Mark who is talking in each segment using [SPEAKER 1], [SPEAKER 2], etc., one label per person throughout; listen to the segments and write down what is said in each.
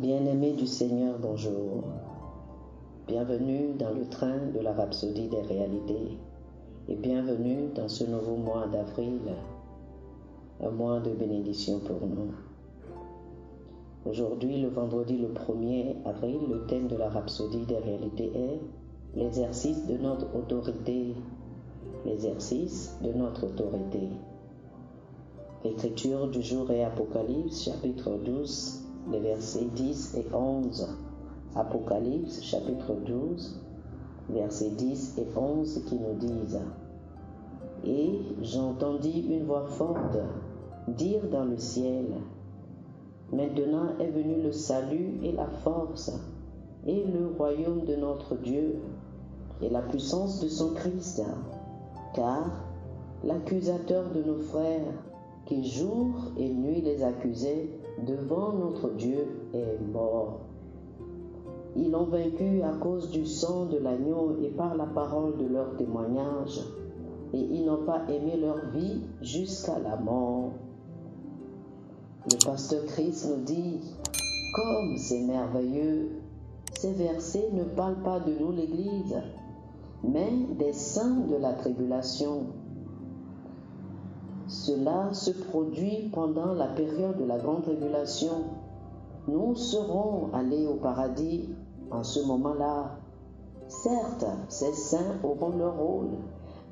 [SPEAKER 1] Bien-aimés du Seigneur, bonjour. Bienvenue dans le train de la rhapsodie des réalités et bienvenue dans ce nouveau mois d'avril, un mois de bénédiction pour nous. Aujourd'hui, le vendredi le 1er avril, le thème de la rhapsodie des réalités est l'exercice de notre autorité. L'exercice de notre autorité. L'écriture du jour est Apocalypse, chapitre 12, les versets 10 et 11. Apocalypse, chapitre 12, versets 10 et 11 qui nous disent: Et j'entendis une voix forte dire dans le ciel: Maintenant est venu le salut et la force, et le royaume de notre Dieu, et la puissance de son Christ, car l'accusateur de nos frères, qui jour et nuit les accusait devant notre Dieu, est mort. Ils l'ont vaincu à cause du sang de l'agneau et par la parole de leur témoignage, et ils n'ont pas aimé leur vie jusqu'à la mort. Le pasteur Christ nous dit: comme c'est merveilleux, ces versets ne parlent pas de nous, l'Église, mais des saints de la tribulation. Cela se produit pendant la période de la grande tribulation. Nous serons allés au paradis en ce moment-là. Certes, ces saints auront leur rôle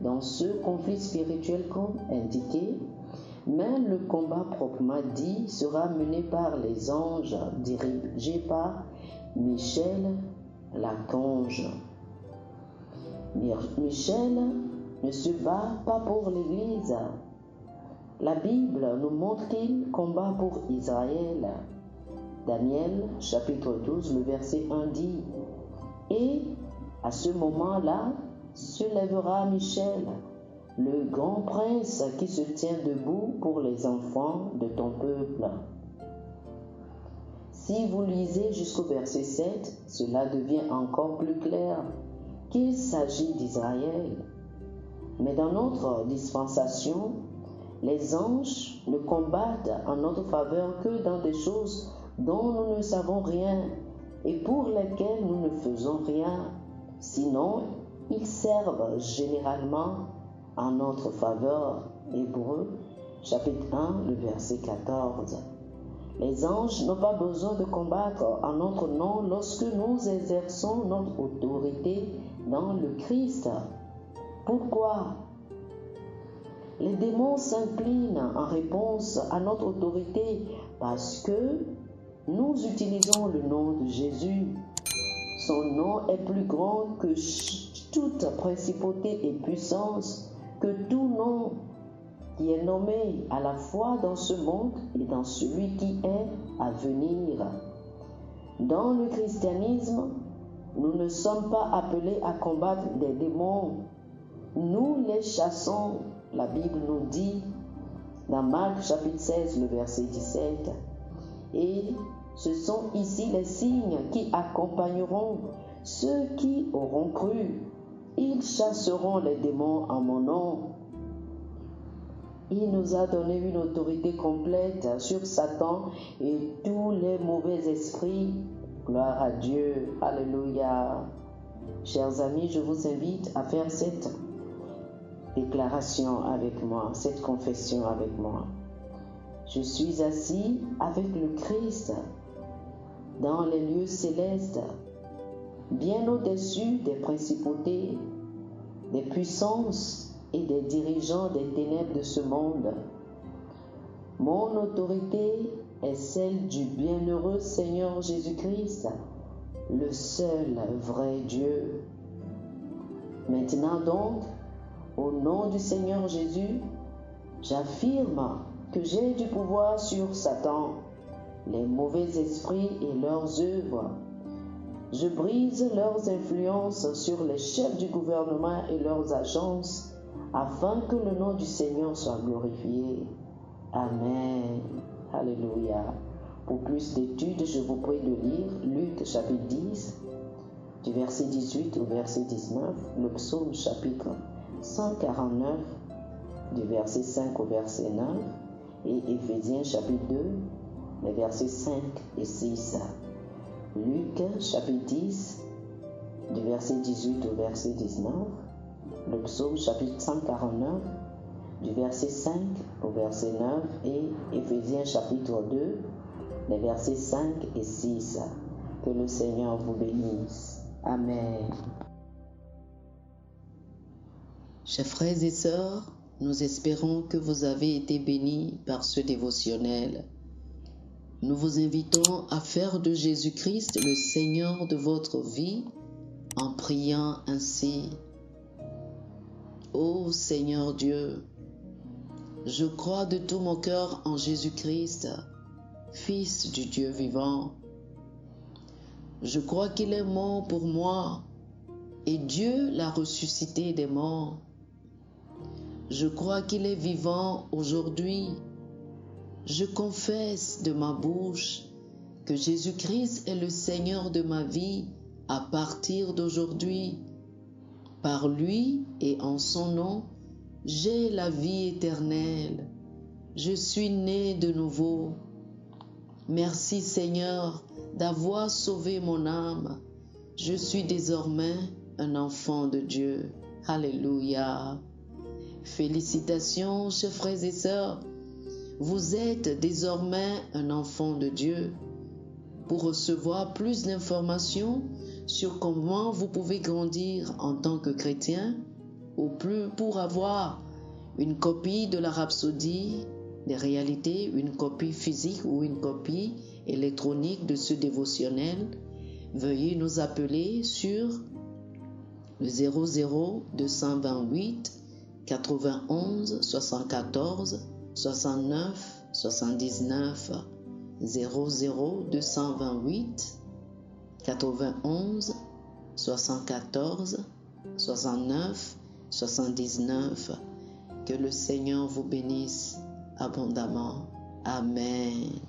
[SPEAKER 1] dans ce conflit spirituel comme indiqué, mais le combat proprement dit sera mené par les anges dirigés par Michel l'archange. Michel ne se bat pas pour l'Église. La Bible nous montre qu'il combat pour Israël. Daniel, chapitre 12, le verset 1 dit: Et à ce moment-là se lèvera Michel, le grand prince qui se tient debout pour les enfants de ton peuple. Si vous lisez jusqu'au verset 7, cela devient encore plus clair qu'il s'agit d'Israël. Mais dans notre dispensation, les anges ne combattent en notre faveur que dans des choses dont nous ne savons rien et pour lesquelles nous ne faisons rien. Sinon, ils servent généralement en notre faveur. Hébreux, chapitre 1, le verset 14. Les anges n'ont pas besoin de combattre en notre nom lorsque nous exerçons notre autorité dans le Christ. Pourquoi? Les démons s'inclinent en réponse à notre autorité parce que nous utilisons le nom de Jésus. Son nom est plus grand que toute principauté et puissance, que tout nom qui est nommé à la fois dans ce monde et dans celui qui est à venir. Dans le christianisme, nous ne sommes pas appelés à combattre des démons. Nous les chassons. La Bible nous dit dans Marc chapitre 16, le verset 17, et ce sont ici les signes qui accompagneront ceux qui auront cru. Ils chasseront les démons en mon nom. Il nous a donné une autorité complète sur Satan et tous les mauvais esprits. Gloire à Dieu. Alléluia. Chers amis, je vous invite à faire cette déclaration avec moi, cette confession avec moi. Je suis assis avec le Christ dans les lieux célestes, bien au-dessus des principautés, des puissances et des dirigeants des ténèbres de ce monde. Mon autorité est celle du bienheureux Seigneur Jésus-Christ, le seul vrai Dieu. Maintenant donc, au nom du Seigneur Jésus, j'affirme que j'ai du pouvoir sur Satan, les mauvais esprits et leurs œuvres. Je brise leurs influences sur les chefs du gouvernement et leurs agences, afin que le nom du Seigneur soit glorifié. Amen. Alléluia. Pour plus d'études, je vous prie de lire Luc chapitre 10, du verset 18 au verset 19, le psaume chapitre 149, du verset 5 au verset 9, et Éphésiens chapitre 2, les versets 5 et 6. Luc chapitre 10, du verset 18 au verset 19. Le psaume chapitre 149, du verset 5 au verset 9 et Éphésiens chapitre 2, les versets 5 et 6. Que le Seigneur vous bénisse. Amen. Chers frères et sœurs, nous espérons que vous avez été bénis par ce dévotionnel. Nous vous invitons à faire de Jésus-Christ le Seigneur de votre vie en priant ainsi. Ô Seigneur Dieu, je crois de tout mon cœur en Jésus-Christ, Fils du Dieu vivant. Je crois qu'il est mort pour moi et Dieu l'a ressuscité des morts. Je crois qu'il est vivant aujourd'hui. Je confesse de ma bouche que Jésus-Christ est le Seigneur de ma vie à partir d'aujourd'hui. Par lui et en son nom, j'ai la vie éternelle. Je suis né de nouveau. Merci Seigneur d'avoir sauvé mon âme. Je suis désormais un enfant de Dieu. Alléluia. Félicitations, chers frères et sœurs. Vous êtes désormais un enfant de Dieu. Pour recevoir plus d'informations sur comment vous pouvez grandir en tant que chrétien, ou plus pour avoir une copie de la Rhapsodie des réalités, une copie physique ou une copie électronique de ce dévotionnel, veuillez nous appeler sur le 00 228 91 74 69 79 00 228 91 74 69 79. Que le Seigneur vous bénisse abondamment. Amen.